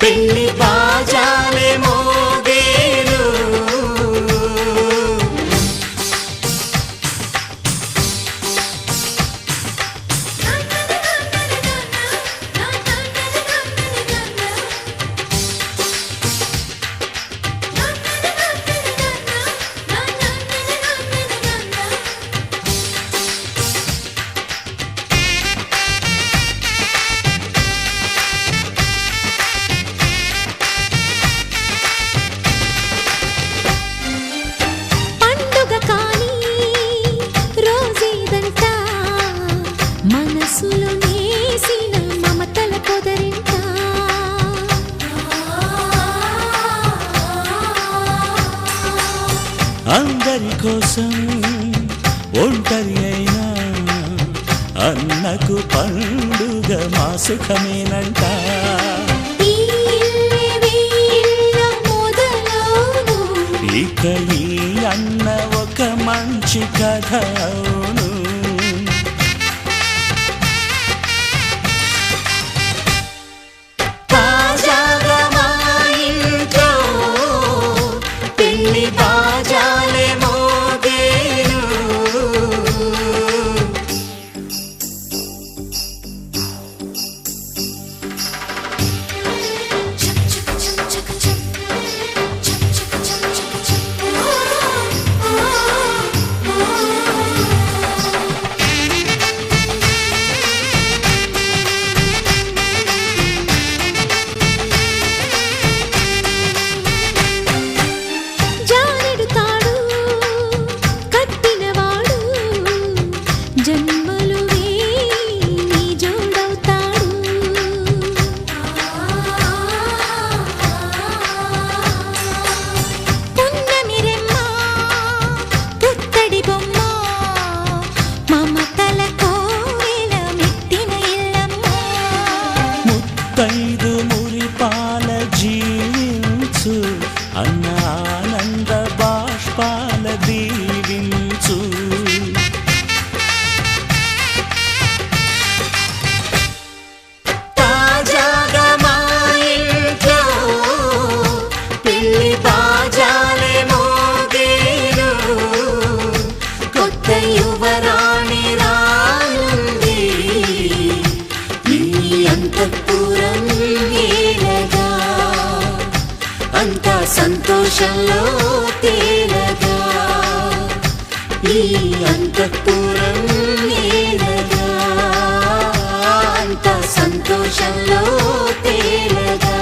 పెళ్లి బాజాలే మోగేను అందరి కోసం ఒంటరి అయినా అన్నకు పండుగ మా సుఖమేనంట ఇక ఈ అన్న ఒక మంచి కథ అవును ముత్తైదు మురిపాల జీవించు అన్న ఆనంద బాష్పాల దీవించు తాజాగా మా ఇంట్లో పెళ్లి బాజాలే మోగేను కొత్త యువరాణి రానుంది ఈ అంతఃపురం ఏలగా అంతా సంతోషంలో తేలగా ఈ అంతఃపురం ఏలగా అంతా సంతోషంలో తేలగా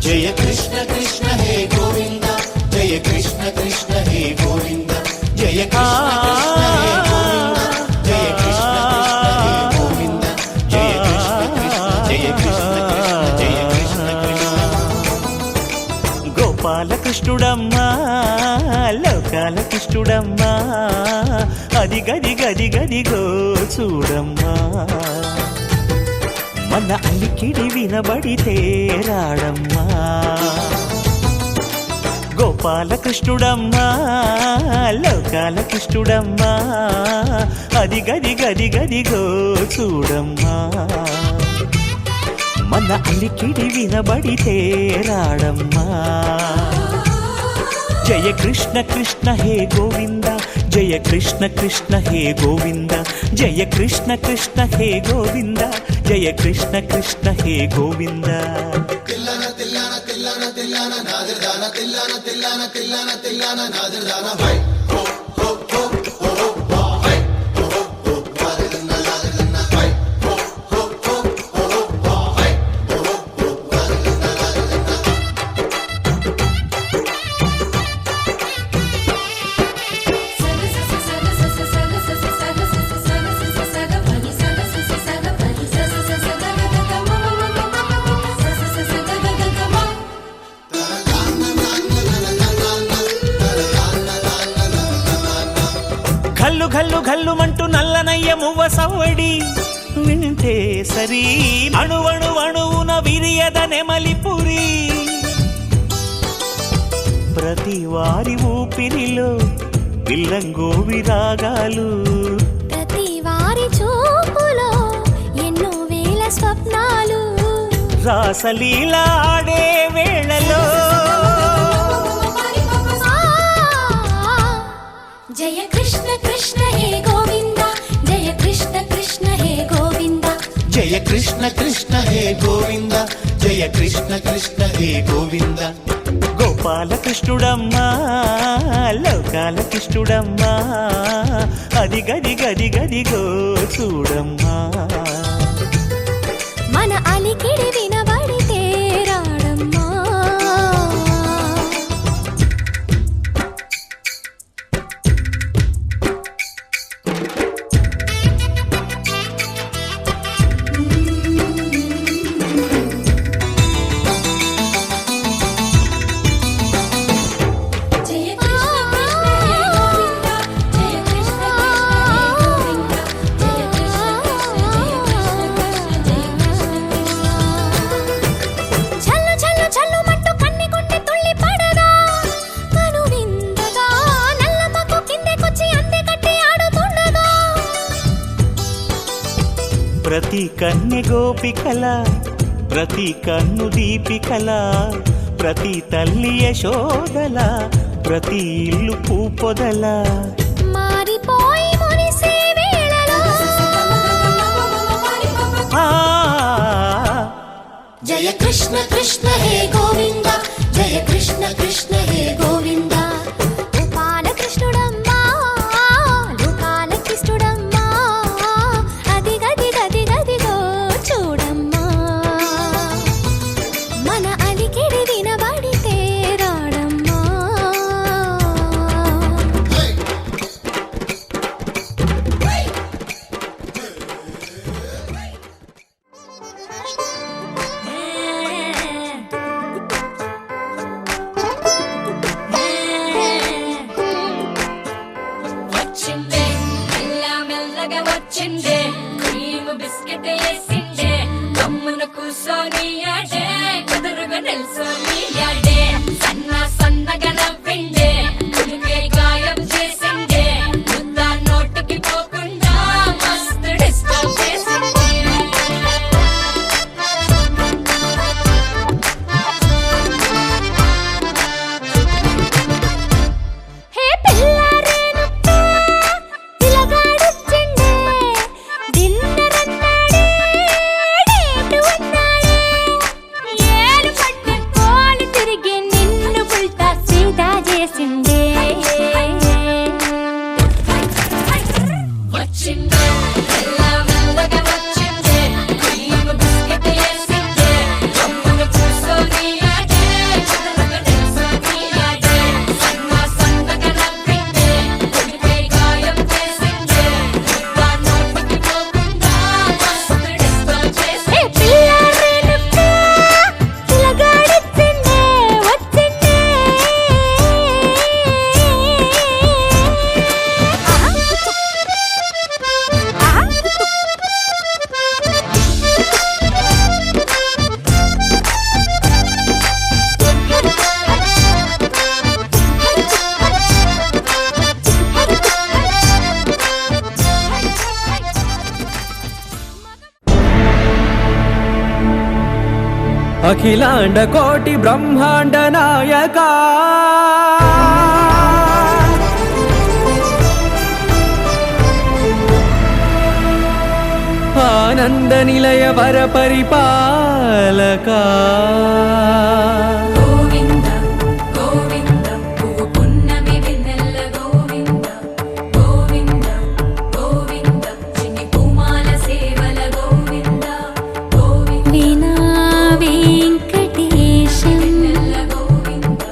जय कृष्ण कृष्ण हे गोविंद जय कृष्ण कृष्ण हे गोविंद जय कृष्ण कृष्ण हे गोविंद जय कृष्ण कृष्ण हे गोविंद जय कृष्ण कृष्ण जय कृष्ण कृष्ण गोपाल कृष्णुडम्मा लोकाल कृष्णुडम्मा अदि गदि गदि गदि गो చూడమ్మా మన అలికిడి వినబడితే రాడమ్మా గోపాలకృష్ణుడమ్మా లోకాల కృష్ణుడమ్మా అది గది గది గదిగో చూడమ్మా మన అలికిడి వినబడితే రాడమ్మా జయ కృష్ణ కృష్ణ హే గోవింద జయ కృష్ణ కృష్ణ హే గోవింద జయ కృష్ణ కృష్ణ హే గోవింద జయ కృష్ణ కృష్ణ హే గోవింద తిల్లన తిల్లన తిల్లన తిల్లన నాదిర్దాన తిల్లన తిల్లన తిల్లన తిల్లన నాదిర్దాన హై హో హో హో హో హై హో హో ఘల్లు ఘల్లు ఘల్లుమంటూ నల్లనయ్య మువ్వ సవ్వడి వింటే సరి అణువణువణువున విరియద నెమలిపురి ప్రతి వారి ఊపిరిలో పిల్లంగోవి రాగాలు ప్రతి వారి చూపులో ఎన్నో వేల స్వప్నాలు రాసలీల ఆడే వేళలో జయ కృష్ణ కృష్ణ హే గోవింద జయ కృష్ణ కృష్ణ హే గోవింద జయ కృష్ణ కృష్ణ హే గోవింద జయ కృష్ణ కృష్ణ హే గోవింద గోపాలకృష్ణుడమ్మా లోకాల కృష్ణుడమ్మా అది గది గది గదిగో చూడమ్మా మన అలికిడి వినబడితే రాడమ్మా ప్రతి కన్నె గోపికల ప్రతి కన్ను దీపికల ప్రతి తల్లి యశోదల ప్రతి ఇల్లు పూపొదల మారిపోయి మురిసే వేళలో జయ కృష్ణ కృష్ణ హే గోవింద జయ కృష్ణ కృష్ణ హే గోవింద గోపాల కృష్ణుడమ్మా లోకాల కృష్ణుడమ్మా అది గది గది గదిగో చూడమ్మా మన అలికిడి వినబడితే రాడమ్మా వచ్చిందే మెల్ల మెల్లగా వచ్చిందే క్రీమ్ బిస్కెట్ వేసిందే గమ్మున కూసోని ఆడే కుదురుగా నిల్సోని ఆడే సన్న సన్నగా నవ్విందే కులికే గాయం చేసిందే ముద్ద నోటికి పోకుండా మస్తు డిస్టర్బ్ చేసిందే హే పిల్లారేనుప్ప పిలగాడొచ్చిండే డిన్నర్ అన్నాడే డేటు అన్నాడే ఏలు పట్టు కోలు తిరిగి నిన్ను పుల్టా సీదా చేసిండే వచ్చిందే మెల్ల మెల్లగా వచ్చిందే క్రీమ్ బిస్కెట్ వేసిందే గమ్మున కూసోని ఆడే కుదురుగా నిల్సోని ఆడే సన్న సన్నగా నవ్విందే కులికే గాయం చేసిందే ముద్ద నోటికి పోకుండా మస్తు డిస్టర్బ్ హే చేసిందే పిల్లారేనుప్ప పిలగాడొచ్చిండే వచ్చిండే అఖిలాండ కోటి బ్రహ్మాండ నాయక ఆనంద నిలయ వర పరిపాలక గోవింద గోవింద పువ్వు పున్నమి వెన్నెల గోవింద గోవింద గోవింద చిన్ని పూమాల సేవల గోవింద గోవింద వినా వెంకటేశం వెన్నెల గోవింద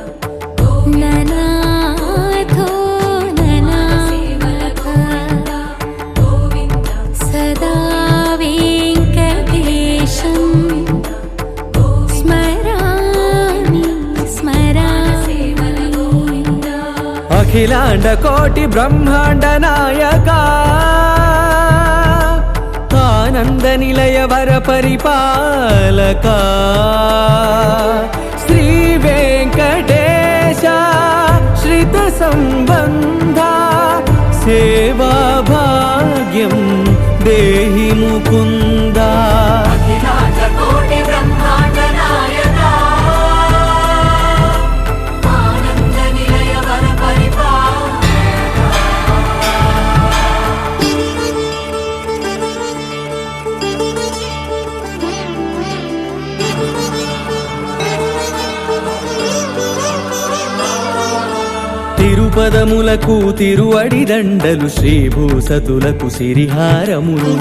గోవింద ననాథో సేవల ననాథ గోవింద సదా వెంకటేశం స్మరామి అఖిలాండ కోటి బ్రహ్మాండ నాయక ఆనంద నిలయ వర పరిపాలక శ్రీ వెంకటేశ శ్రిత సంబంధ సేవా భాగ్యం దేహి ముకుంద అఖిలాండ కోటి బ్రహ్మాండ నాయక ఆనంద నిలయ వర తిరుపదములకు తిరువడి దండలు శ్రీభూసతులకు సిరిహారములు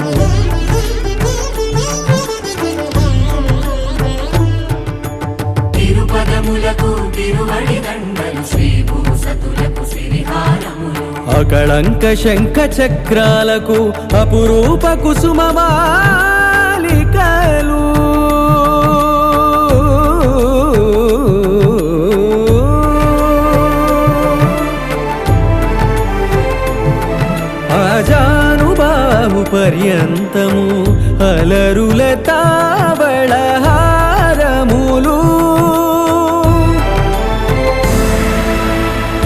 తిరుపదములకు తిరువడి దండలు శ్రీభూసతులకు సిరిహారములు అకళంక శంఖ చక్రాలకు అపురూప కుసుమమాలికలు ఆజానుబాహు పర్యంతము అలరుల తావళహారములు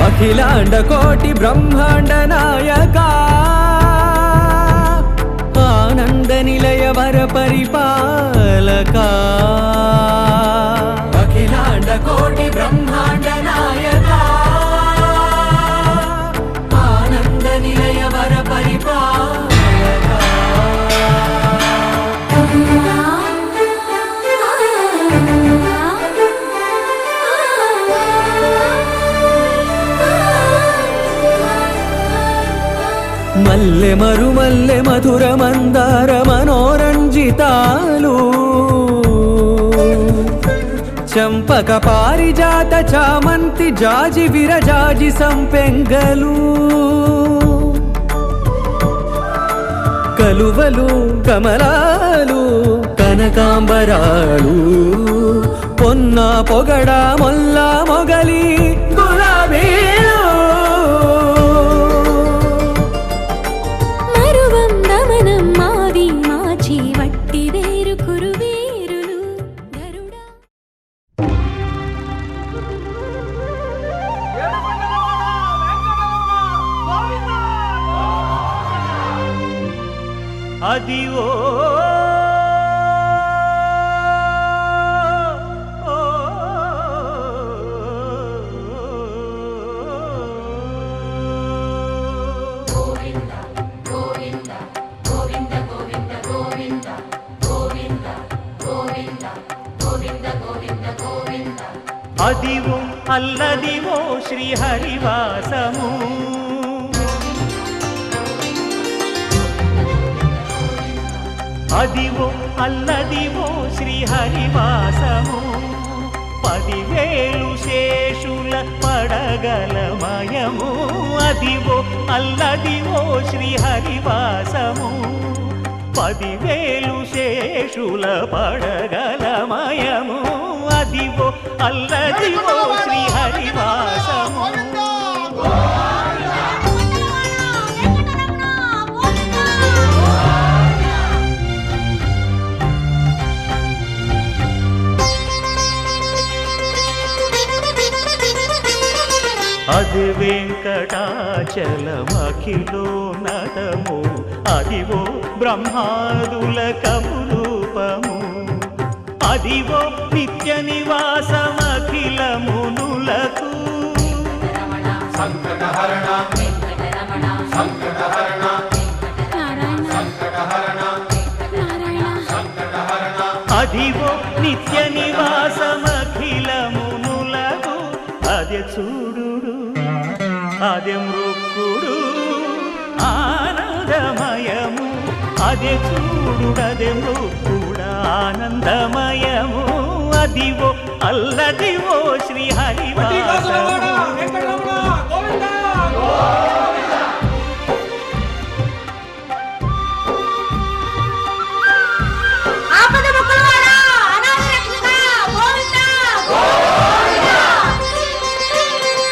అఖిలాండ కోటి బ్రహ్మాండ నాయక ఆనంద నిలయ వర పరిపాలక అఖిలాండ కోటి బ్రహ్మాండ నాయక ఆనంద నిలయ వర పరిపాలక మల్లె మరుమల్లె మధుర మందార మనోరంజితాలు చంపక పారిజాత చామంతి జాజి విరజాజి సంపెంగలు కలువలు కమలాలు కనకాంబరాలు పొన్న పొగడ మొల్ల మొగలి గులాబీలు మరువందమనం మావి మాచి వట్టి వేరు కురువేరులు గరుడా అదివో అదివో అల్లదివో శ్రీహరివాసము అదివో అల్లదివో శ్రీహరివాసము 10,000 శేషుల పడగలమయము అదివో అల్లదివో శ్రీహరివాసము 10,000 శేషుల పడగలమయము అదివో అల్లదివో శ్రీహరివాసము అది వెంకటాచలమఖిలో నటము అదివో బ్రహ్మాదుల కమురూపము అదివో నిత్య నివాసమఖిలమునులకు సంకటహరణ సంకటహరణ సంకటహరణ అదివో నిత్య నివాసమఖిలమునులకు అదే చూడు అదే మృక్కుడు ఆనందమయము అదే చూడు అదే మృక్కుడు ఆనందమయము అదివో అల్లదివో శ్రీహరివాసము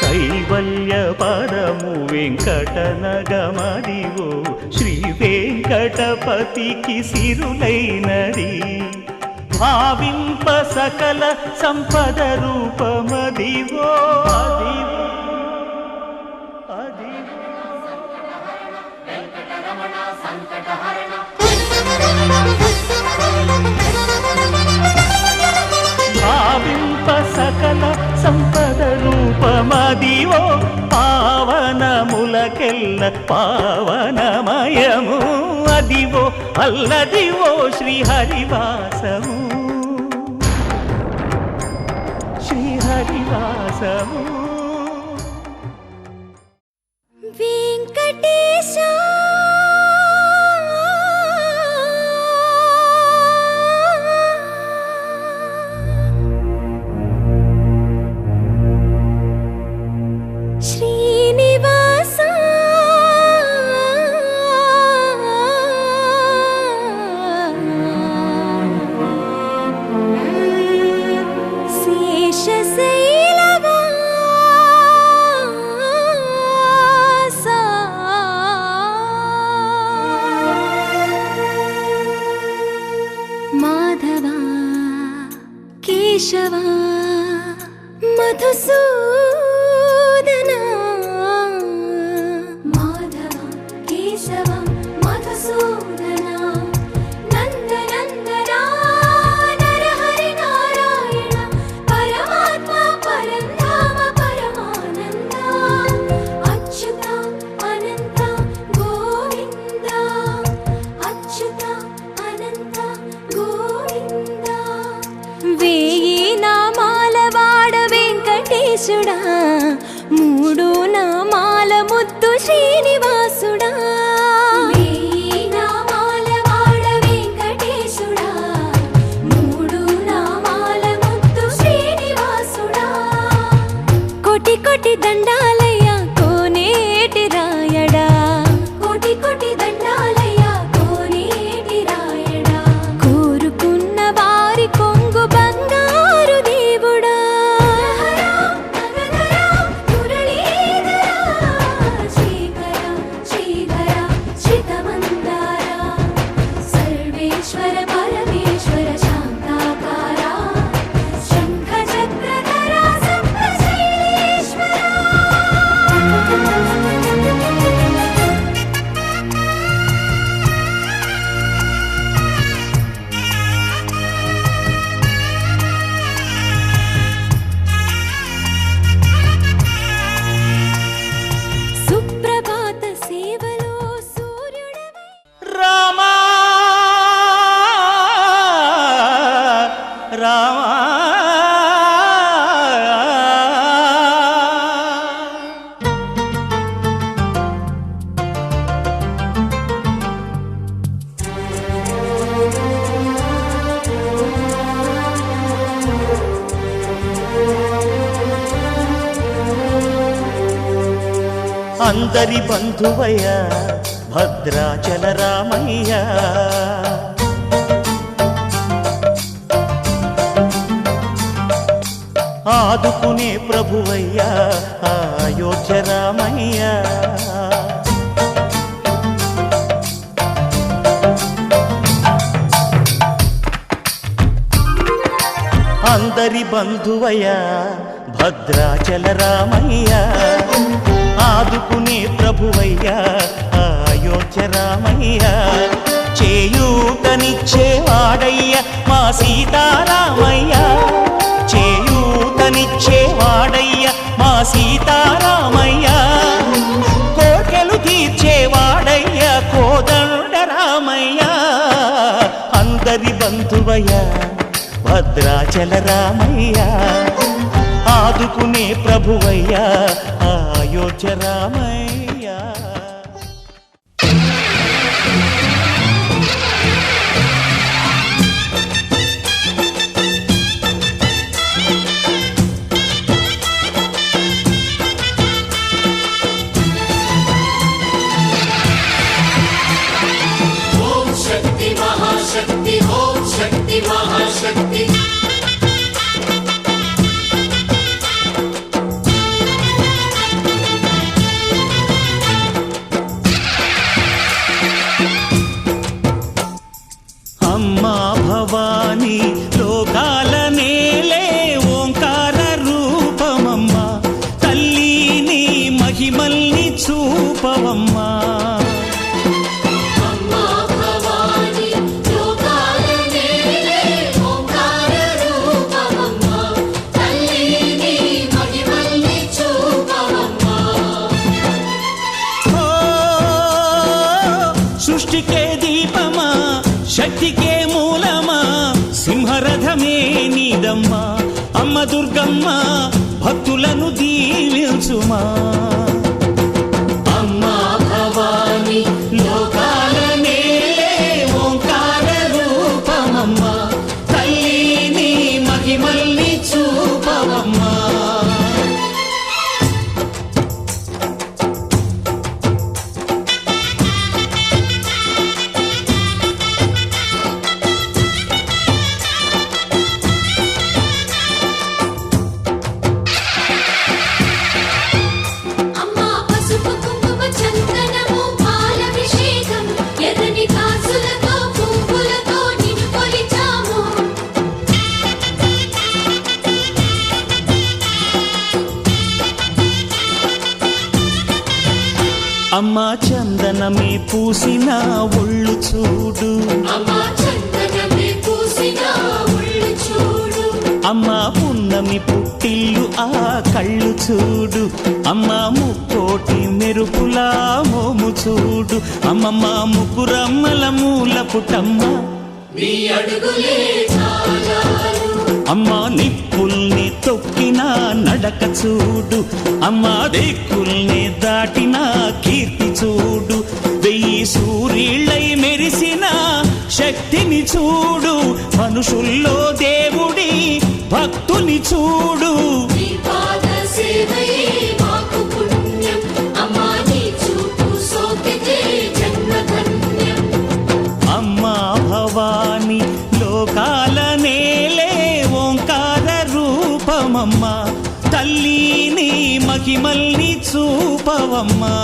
కైవల్య పరమ నగమదివో శ్రీ వెంకటపతికి సిరులైనది భావింప సకల సంపద రూపమదివో అదివో అదివో భావింప సకల సంపద రూపమదివో పావనములకెల్ల పావనమయము అదివో అల్లదివో శ్రీహరివాసము శ్రీహరివాసము వెంకటేశ శ్రీనివాస శేషశైలవాస మాధవ కేశవ మధుసూదన మాధవ కేశవ మధుసూదన నందనందన నరహరి నారాయణ పరమాత్మ పరంధామ పరమానంద అచ్యుత అనంత గోవింద అచ్యుత అనంత గోవింద వేయి నామాల వాడ వెంకటేశుడా మూడు నామాల ముద్దు శ్రీనివాసుడా వేయి నామాల వాడ వెంకటేశుడా మూడు నామాల ముద్దు శ్రీనివాసుడా కోటి కోటి దండాలయ్య కోనేటి రాయడా కోటి కోటి దండాలయ్య కోనేటి రాయడా కోరుకున్న వారి కొంగు బంగారు దేవుడా సర్వేశ్వర పరమేశ్వర శాంతాకార శంఖ చక్రధర సప్తశైలేశ్వర సుప్రభాత సేవలో సూర్యుడవై రామా రామా అందరి బంధువయ్య భద్రాచల రామయ్య ఆదుకునే ప్రభువయ్య అయోధ్య రామయ్య అందరి బంధువయ్య భద్రాచల రామయ్య ఆదుకునే ప్రభువయ్య అయోధ్య రామయ్య చేయూతనిచ్చేవాడయ్య మా సీతారామయ్య చేయూతనిచ్చేవాడయ్య మా సీతారామయ్య కోర్కెలు తీర్చేవాడయ్య కోదండ రామయ్య అందరి బంధువయ్య భద్రాచల రామయ్య ఆదుకునే ప్రభువయ్య అయోధ్య రామయ్య ఓం శక్తి మహాశక్తి ఓం శక్తి మహాశక్తి సృష్టికే దీపమా శక్తికే మూలమా సింహరథమే నీదమ్మా అమ్మ దుర్గమ్మ భక్తులను దీవించుమా అమ్మా భవాని లోకాల నేలే ఓంకార రూపమమ్మా తల్లిని మహిమల్ని చూపవమ్మా అమ్మా పసుపు కుంకుమ చందనము పాలభిషేకం ఎర్రని కాసులతో పువ్వులతో నిన్ను కొలిచాము అమ్మా చందనమే పూసిన ఒళ్ళు చూడు అమ్మా చందనమే పూసిన ఒళ్ళు చూడు అమ్మా పున్నమి పుట్టిల్లు ఆ కళ్ళు చూడు అమ్మా ముక్కోటి మెరుపులా మోము చూడు అమ్మమ్మ ముగ్గురమ్మల మూల పుటమ్మ నీ అడుగులే చాలాలు అమ్మా నిప్పుల్ని తొక్కిన నడక చూడు అమ్మా దిక్కుల్ని దాటిన కీర్తి చూడు వెయ్యి సూర్యుళ్ళై మెరిసిన శక్తిని చూడు మనుషుల్లో దేవుడి భక్తుని చూడు నీ పాద సేవయే మాకు పుణ్యం అమ్మా నీ చూపు సోకితే జన్మ ధన్యం అమ్మా భవాని లోకాల నేలే ఓంకార రూపమమ్మా తల్లిని మహిమల్ని చూపవమ్మా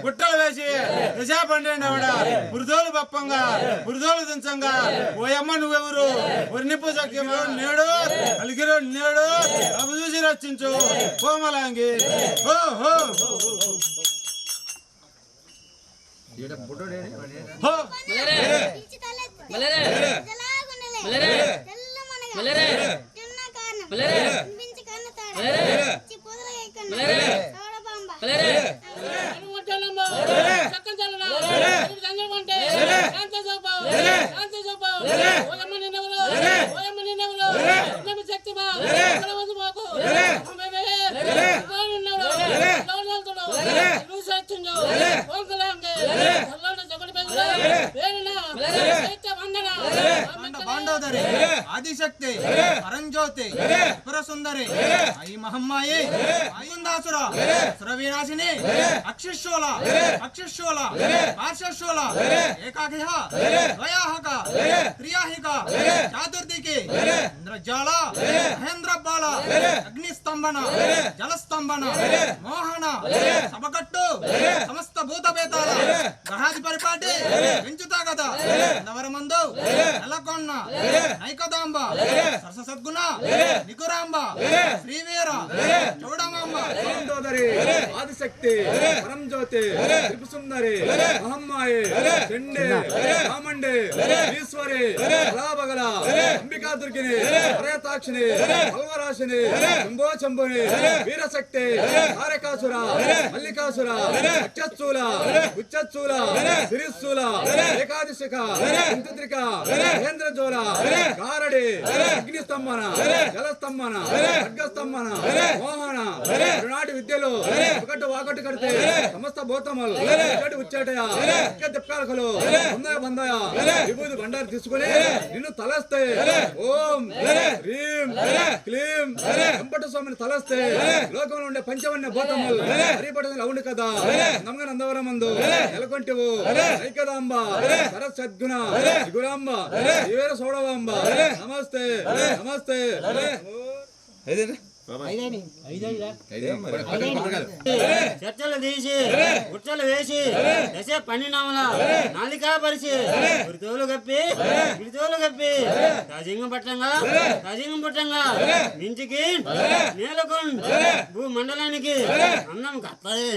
గుట్టలు వేసి నిజా పండి ఆవిడ బురదోలు బప్పంగా బురదోలు దించంగా ఓయమ్మ నువ్వెవరు ఒరినిప్పు సఖ్యము నేడు అలిగిరో నేడు అవి చూసి రచించు కోమలాంగి హో హో హో బాండోదరి ఆదిశక్తి పరంజ్యోతి సుందరి అయి మహమ్మాయి అయ్యుందాసుర సురవినాశిని అక్షిశూల అక్షిశూల పార్శ్వశూల ఏకాకిహ ద్వయాహక త్రియాహిక చాతుర్దికి ఇంద్రజాల మహేంద్రబాల అగ్నిస్తంభన జలస్తంభన మోహన సభకట్టు సమస్త భూతభేతాల గ్రహాది పరిపాటి పెంచుతా కదా నవరమందు నెలకొన్న నైకదాంబ సరస సద్గుణ నికురాంబ శ్రీవీర చౌడమాంబ బాండోదరి ఆదిశక్తి పరంజ్యోతి త్రిపుసుందరి మహమ్మాయి చండే చాముండే ఈశ్వరి కళాబగల అంబికా దుర్గిని హరేతాక్షిని అల్వరాశిని శంభో శంభుని వీరశక్తి తారకాసుర మల్లికాసుర అక్షచ్చూల ఉచ్చచ్చూల సిరిశూల ఏకాదశిక ఇంద్రిక మహేంద్రజోల గారడి అగ్నిస్తంభన జలస్తంభన ఖడ్గస్తంభన మోహన నాటి విద్యలో ఒకటి వాకట్టు కడితే సమస్త భూతములు ఒకటి ఉచ్చేటయ తిప్పాలకలు బందయ బందయ విభూతి బండారు తీసుకుని నిన్ను తలస్తే ఓం హ్రీం క్లీం వెంపట స్వామిని తలస్తే లోకంలో ఉండే పంచవన్య భూతములు హరిపటలు అవును కదా నమ్మగ నందవరమందు నెలకొంటివు ఐకదాంబ సరసద్గుణ గురాంబ వీర సౌడవాంబ నమస్తే నమస్తే చర్చలు తీసి గుట్టలు వేసి దశ పన్నినామల నాలికా పరిచి గురితోలు కప్పి తాజింగం పట్టంగా మించికి నేలకు భూమండలానికి అన్నం కత్తది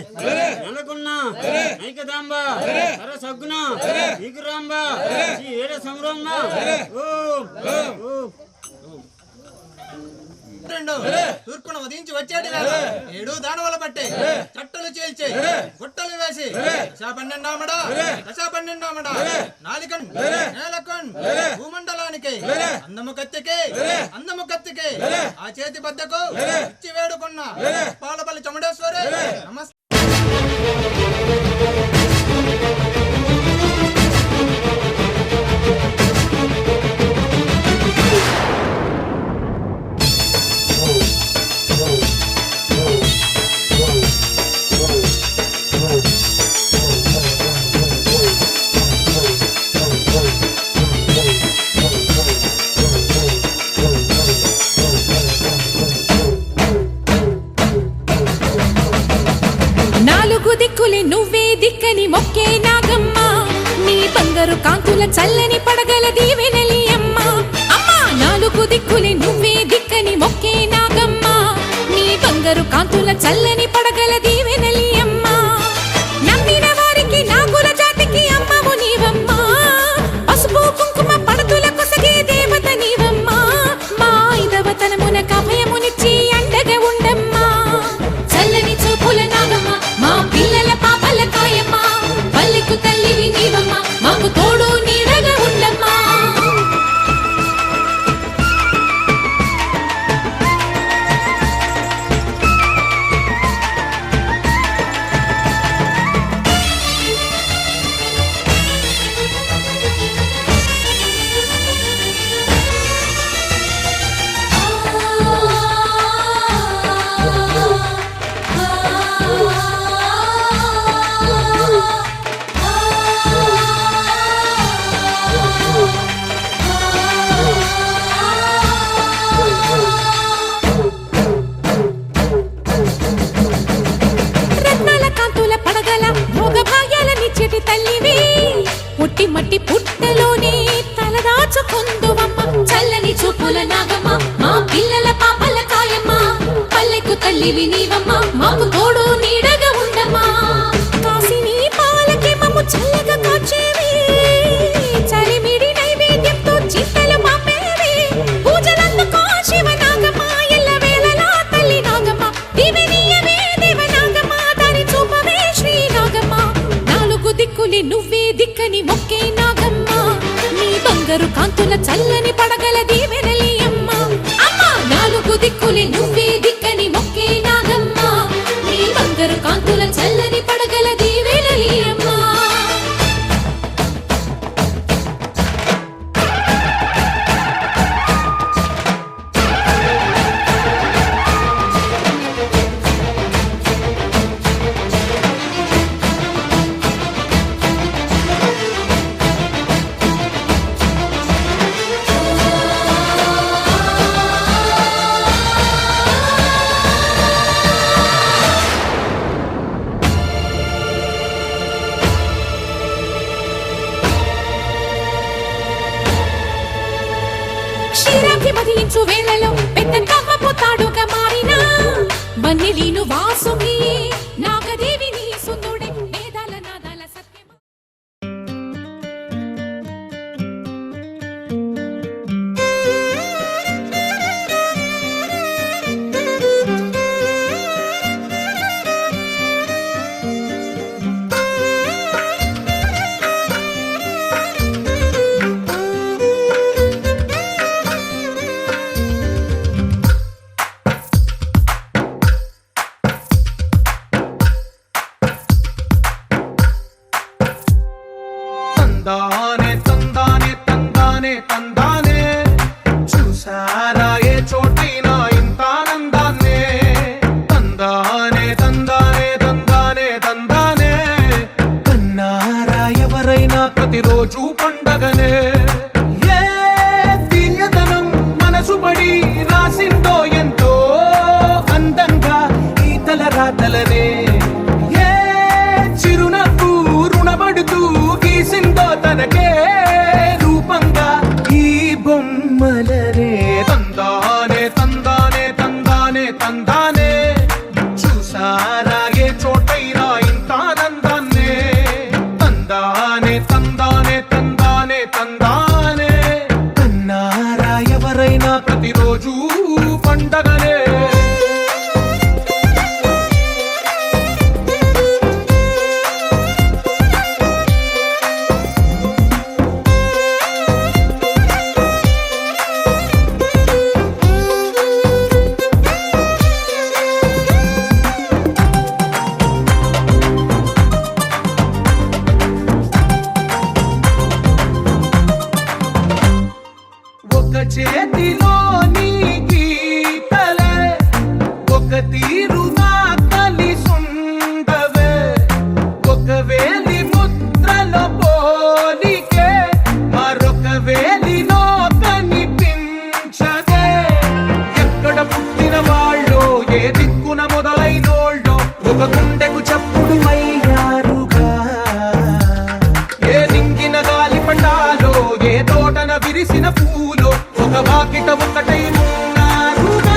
నెలకున్న నైకదాంబ సర సగ్గున నీకురాంబ శ్రీ ఏడ సంరంభ తూర్పున ఉదయించి వచ్చాడు ఏడు దానవల పట్టే చట్టలు చీల్చి గుట్టలు వేసి దశ పన్నెండామడా నాలికన్ నేలకన్ భూమండలానికి అందము కత్తికి ఆ చేతి బద్దకు ఇచ్చి వేడుకున్న పాలపల్లి చముడేశ్వరి నమస్తే. నాలుగు దిక్కులే నువ్వే దిక్కని మొక్కే నాగమ్మ నీ బంగారు కాంతుల చల్లని పడగల దీవెనలి అమ్మ అమ్మా నాలుగు దిక్కులే నువ్వే దిక్కని మొక్కే నాగమ్మ నీ బంగారు కాంతుల చల్లని పడగల దీవెనలి అమ్మ నమ్మిన వారికి నాగుల జాతికి అమ్మవు నీవమ్మ పసుపు కుంకుమ పడతుల కొసగే దేవత నీవమ్మ మా ఐదవతనమున కభయమునిచ్చి అండగా ఉండమ్మా చల్లని చూపుల నాగమ్మ మా పిల్లల పాపల కాయమ్మ పల్లెకు తల్లివి నీవమ్మ మాకు తోడు నీడగా ఉండమ్మా రత్నాల కాంతుల పడగల భోగభాగ్యాలనిచ్చేటి తల్లివి పుట్టి మట్టి పుట్టలోనే తలదాచుకుందువమ్మ చల్లని చూపుల నాగమ్మ మా పిల్లల పాపల కాయమ్మ పల్లెకు తల్లివి నీవమ్మ మాకు తోడు నీడగా ఉండమ్మా కాసిని పాలకి మమ్ము చల్లగా కాచేవి చలిమిడి నైవేద్యంతో చింతలు మాపేవి పూజలందుకో శివ నాగమ్మ ఎల్ల వేళలా తల్లి నాగమ్మ దివెనీయవే దేవ నాగమ్మ దాని చూపవే శ్రీ నాగమ్మ నాలుగు దిక్కులే నువ్వే దిక్కని మొక్కే నాగమ్మ నీ బంగారు కాంతుల చల్లని పడగల దీవెనలి అమ్మ అమ్మ నాలుగు దిక్కులే నువ్వే దిక్కని మొక్కే నాగమ్మ నీ బంగారు కాంతుల చల్లని పడగల దీవెనలి అమ్మ క్షీరాభిమదించు వేళలో పెద్ద కవ్వపు తాడుగా మారిన బన్నెలీను వాసుకి నాగదేవిని సుందుడే వేదాల నాదాల సత్యమ ఎవరైనా ప్రతిరోజు పండగనే. చేతిలోని గీతలే ఒక తీరుగా కలిసుండవే, ఒక వేలి ముద్రలో పోలికే మరొక వేలిలో కనిపించదే. ఎక్కడ పుట్టిన వాళ్ళో ఏ దిక్కున మొదలైనోళ్ళో ఒక గుండెకు చప్పుడు అయ్యారుగా. ఏ నింగిన గాలి పండాలో ఏ తోటన విరిసిన పూలో ఒక వాకిట ఒకటై ఉన్నారుగా.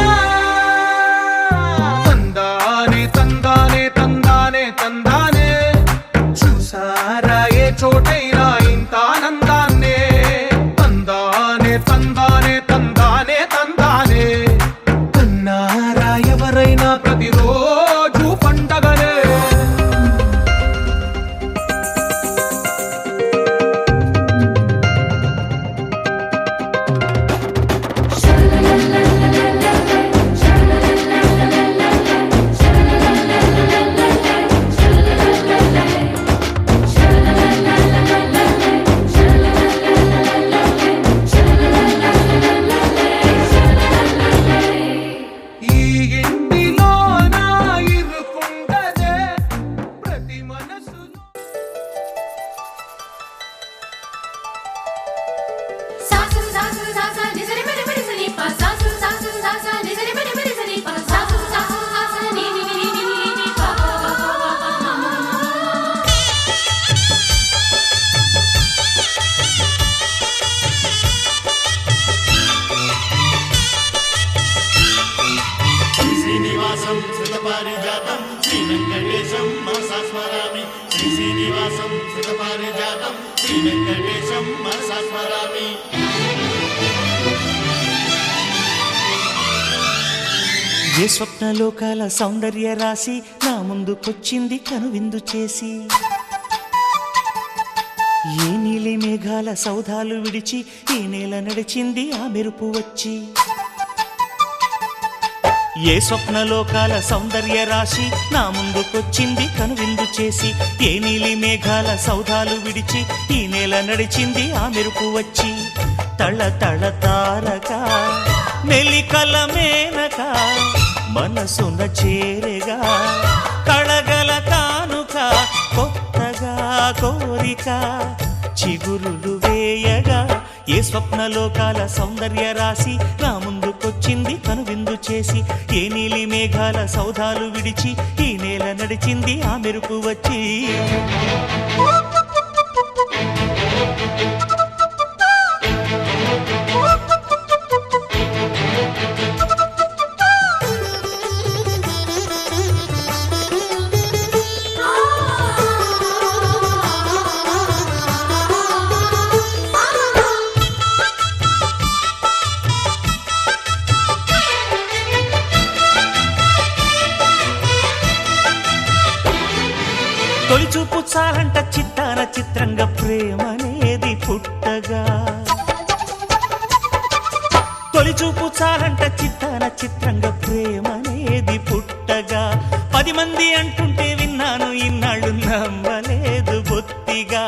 తందానే తందానే తందానే తందానే, చూసారా ఏ చోటైనా ఇంత ఆనందాన్నే. తందానే తందానే తందానే తందానే, అన్నారా ఎవరైనా ప్రతిరోజు పండగనే. శ్రీనివాసం శ్రుతపారిజాతం శ్రీ వెంకటేశం మనసా స్మరామి. శ్రీనివాసం శ్రుతపారిజాతం శ్రీ వెంకటేశం మనసా స్మరామి. ఏ స్వప్నలోకాల సౌందర్య రాశి నా ముందుకొచ్చింది కనువిందు చేసి. ఏ నీలి మేఘాల సౌధాలు విడిచి ఈ నేల నడిచింది ఆ మెరుపు వచ్చి. ఏ స్వప్నలోకాల సౌందర్య రాశి నా ముందుకొచ్చింది కనువిందు చేసి. ఏ నీలి మేఘాల సౌధాలు విడిచి ఈ నేల నడిచింది ఆ మెరుపు వచ్చి. తళ తళ తారక మెలికల మేనక మనసున చేరగా కళగల కానుక కొత్తగా కోరిక చిగురులు వేయగా. ఏ స్వప్నలోకాల సౌందర్య రాశి నా ముందుకొచ్చింది కనువిందు చేసి. ఏ నీలి మేఘాల సౌధాలు విడిచి ఈ నేల నడిచింది ఆ మెరుపు వచ్చి. తొలిచూపు చాలంట చిత్తాన చిత్రంగా ప్రేమనేది పుట్టగా. తొలిచూపు చాలంట చిత్తాన చిత్రంగా ప్రేమనేది పుట్టగా. 10 మంది అంటుంటే విన్నాను ఇన్నాళ్ళు నమ్మలేదు బొత్తిగా.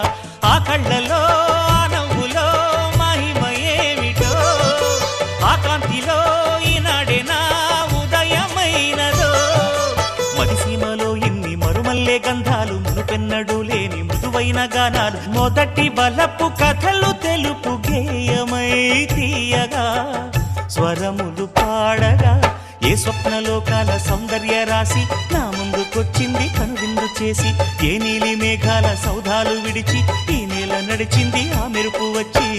ఆ కళ్ళలో ఆ నవ్వులో మహిమ ఏమిటో, ఆ కాంతిలో ఈనాడే నా ఉదయమైనదో. మదిసీమలో ఎన్ని మరుమల్లే గంధాలు మునుపెన్నడు లేని మృదువైన గానాలు. మొదటి వలపు కథలు తెలుపు గేయమై తీయగా స్వరములు పాడగా. ఏ స్వప్నలోకాల సౌందర్య రాశి నా ముందుకొచ్చింది కనువిందు చేసి. ఏ నీలి మేఘాల సౌధాలు విడిచి ఈ నేల నడిచింది ఆ మెరుపు వచ్చి.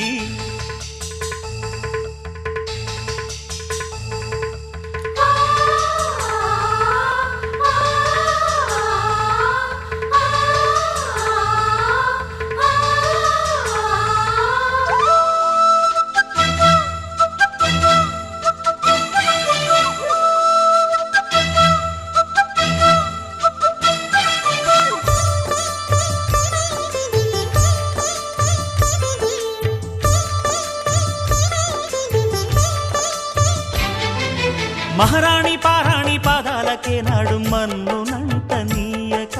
మహారాణి పారాణి పాదాలకే నాడు మన్నునంట నీయక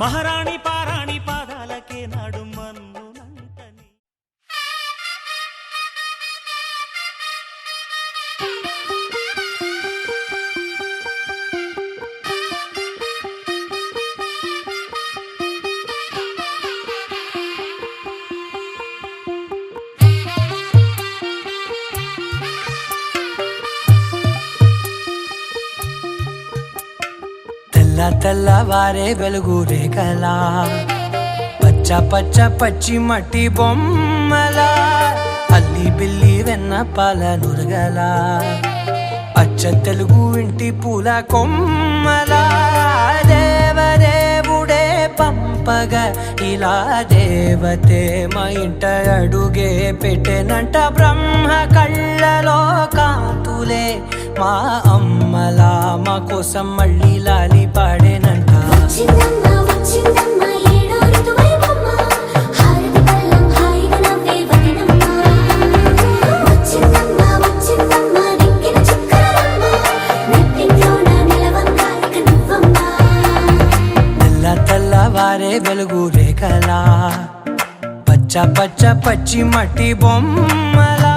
మహారాణి పారాణి పాదాలకే నాడు మన్నునంట నీ తెల్లవారే వెలుగు రేఖలా పచ్చ పచ్చ పచ్చి మట్టి బొమ్మలా అల్లి బిల్లి వెన్న పాల నురగలా అచ్చ తెలుగు ఇంటి పూల కొమ్మలా దేవదేవుడే పంపగా ఇలా దేవతే మా ఇంట అడుగే పెట్టెనంట బ్రహ్మ కళ్ళలో కాంతులే మా అమ్మలా మా కోసం మళ్ళీ లాలి పాడేనంట తెల్లవారే వెలుగు రేఖలా పచ్చ పచ్చ పచ్చి మట్టి బొమ్మలా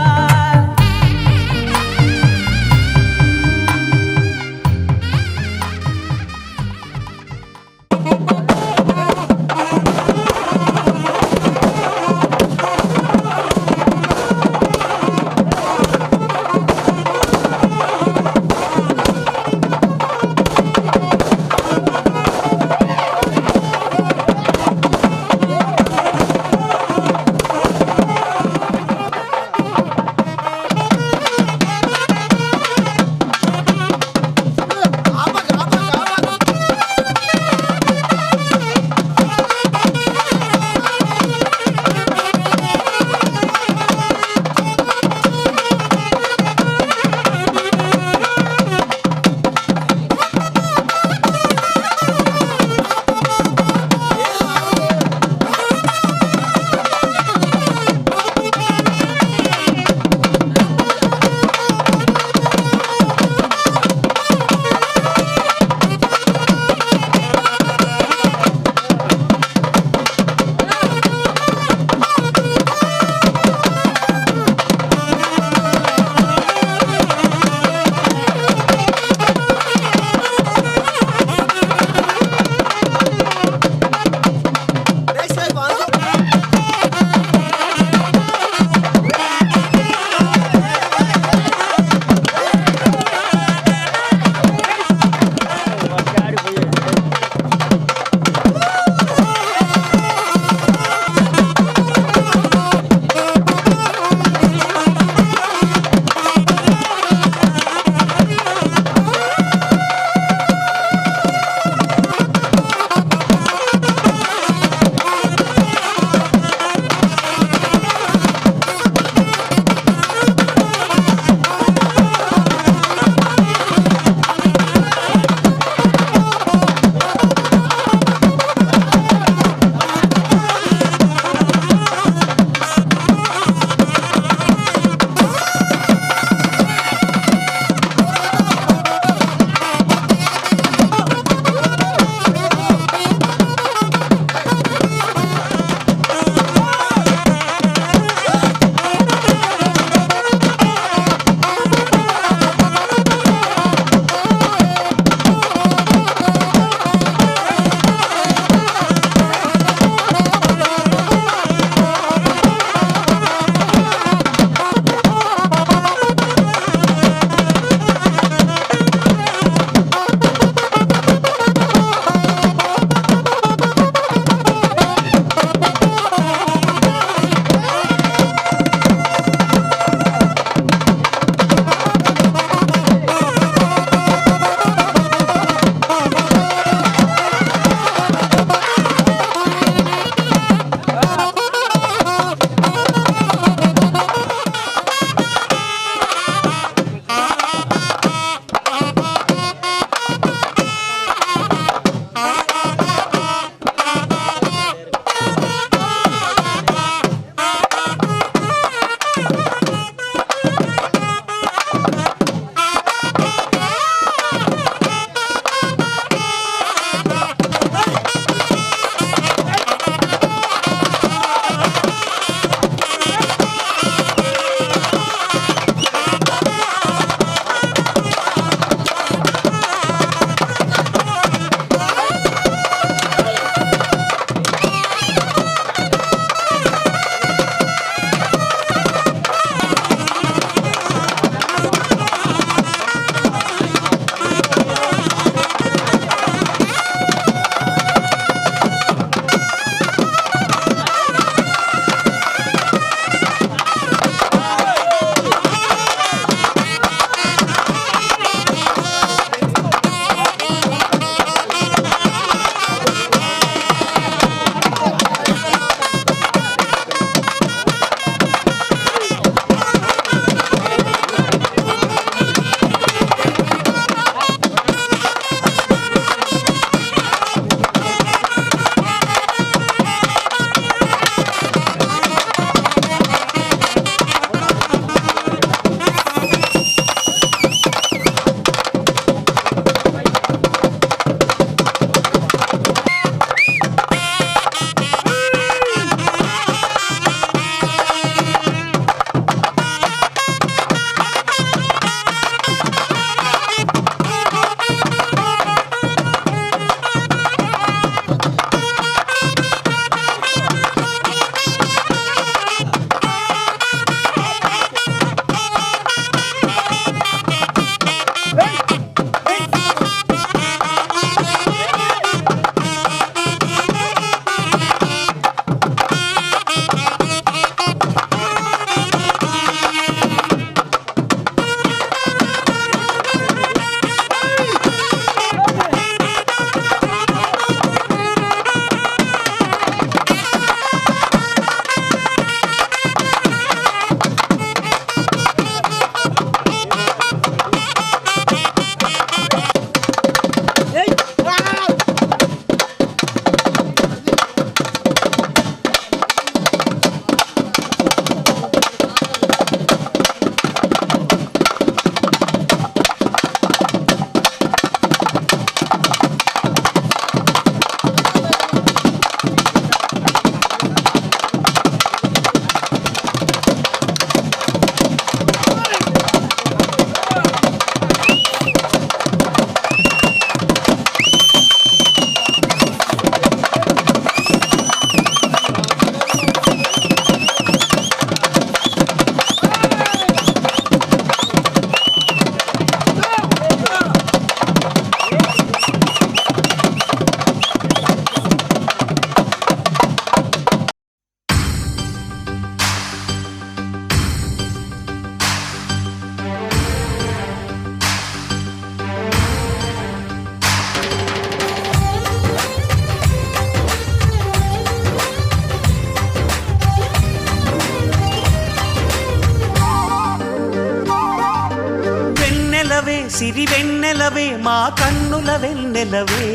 సిరి వెన్నెలవే మా కన్నుల వెన్నెలవే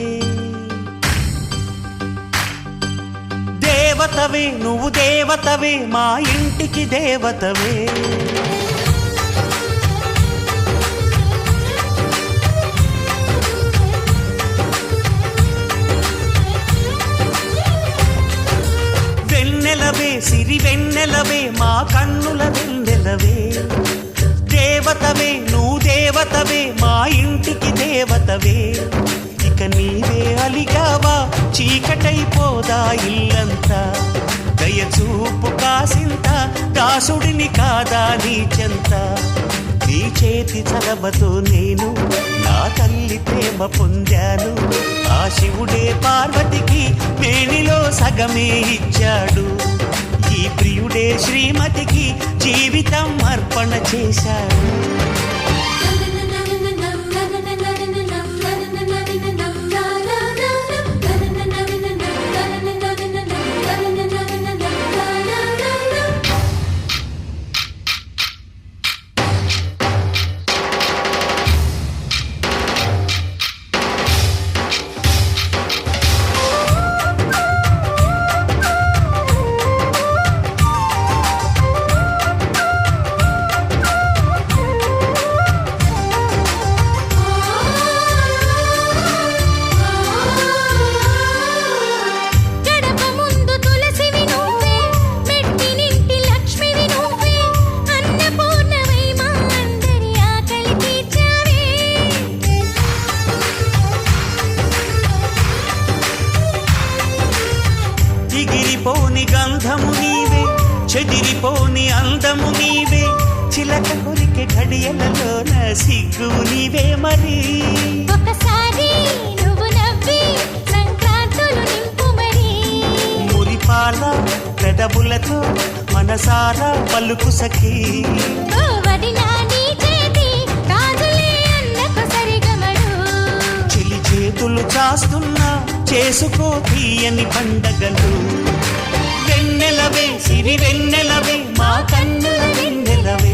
దేవతవే నువ్వు దేవతవే మా ఇంటికి దేవతవే వెన్నెలవే సిరి వెన్నెలవే మా కన్నుల వెన్నెలవే దేవతవే నువ్వు దేవతవే మా ఇంటికి దేవతవే ఇక నీవే అలిగావా చీకటైపోదా ఇల్లంతా దయచూపు కాసింత దాసుడిని కాదా నీ చెంత నీ చేతి చలవతో నేను నా తల్లి ప్రేమ పొందాను ఆ శివుడే పార్వతికి మేనిలో సగమే ఇచ్చాడు ఈ ప్రియుడే శ్రీమతికి జీవితం అర్పణ చేశాడు ఎగిరిపోని గంధము నీవే చెదిరిపోని అందము నీవే చిలక కొరికే ఘడియలలోన సిగ్గు నీవే మరి ఒకసారి నువ్వు నవ్వి సంక్రాంతులు నింపు మరి మురిపాల పెదవులతో మనసారా పలుకు సఖీ ఓ వదినా నీ చేతి కాదులే అన్నకు సరిగమడు చెలి చేతులు చాస్తున్నా చేసుకో తీయని పండగలు వెన్నెలవే సిరి వెన్నెలవే మా కన్నుల వెన్నెలవే